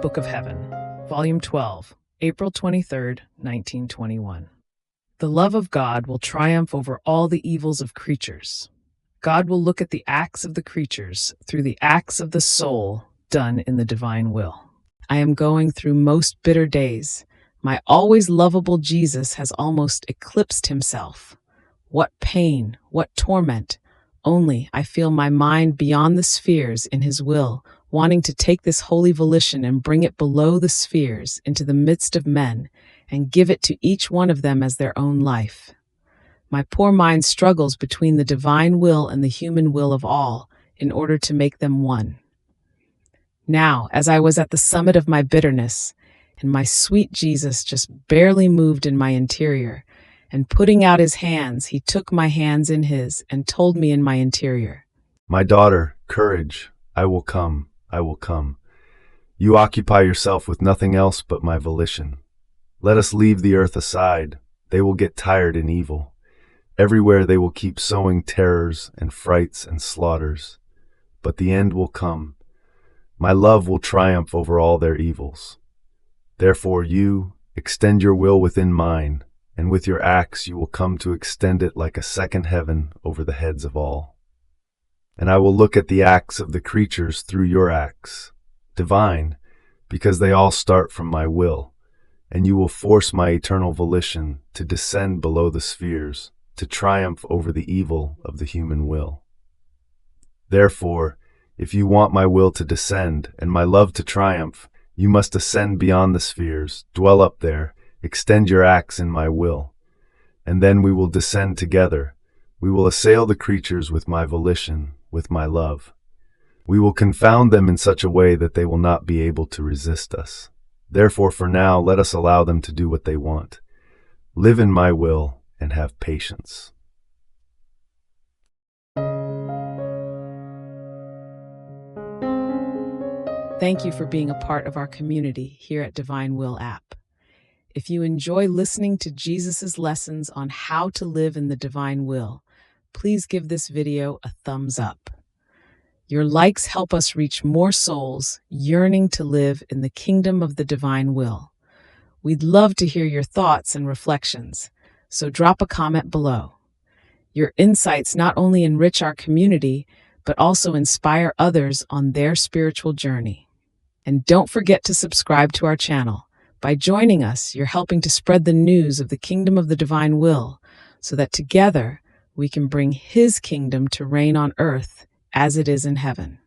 Book of Heaven, Volume 12, April 23, 1921. The love of God will triumph over all the evils of creatures. God will look at the acts of the creatures through the acts of the soul done in the divine will. I am going through most bitter days. My always lovable Jesus has almost eclipsed himself. What pain, what torment! Only I feel my mind beyond the spheres in his will, wanting to take this holy volition and bring it below the spheres into the midst of men and give it to each one of them as their own life. My poor mind struggles between the divine will and the human will of all in order to make them one. Now, as I was at the summit of my bitterness, and my sweet Jesus just barely moved in my interior, and putting out his hands, he took my hands in his and told me in my interior, "My daughter, courage, I will come, I will come. You occupy yourself with nothing else but my volition. Let us leave the earth aside. They will get tired in evil. Everywhere they will keep sowing terrors and frights and slaughters. But the end will come. My love will triumph over all their evils. Therefore you, extend your will within mine, and with your acts you will come to extend it like a second heaven over the heads of all. And I will look at the acts of the creatures through your acts, divine, because they all start from my will, and you will force my eternal volition to descend below the spheres, to triumph over the evil of the human will. Therefore, if you want my will to descend and my love to triumph, you must ascend beyond the spheres, dwell up there, extend your acts in my will, and then we will descend together. We will assail the creatures with my volition, with my love. We will confound them in such a way that they will not be able to resist us. Therefore, for now, let us allow them to do what they want. Live in my will and have patience." Thank you for being a part of our community here at Divine Will app. If you enjoy listening to Jesus's lessons on how to live in the divine will, please give this video a thumbs up. Your likes help us reach more souls yearning to live in the kingdom of the divine will. We'd love to hear your thoughts and reflections, so drop a comment below. Your insights not only enrich our community, but also inspire others on their spiritual journey. And don't forget to subscribe to our channel. By joining us, you're helping to spread the news of the kingdom of the divine will, so that together we can bring his kingdom to reign on earth as it is in heaven.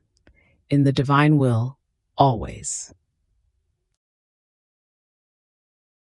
In the divine will, always.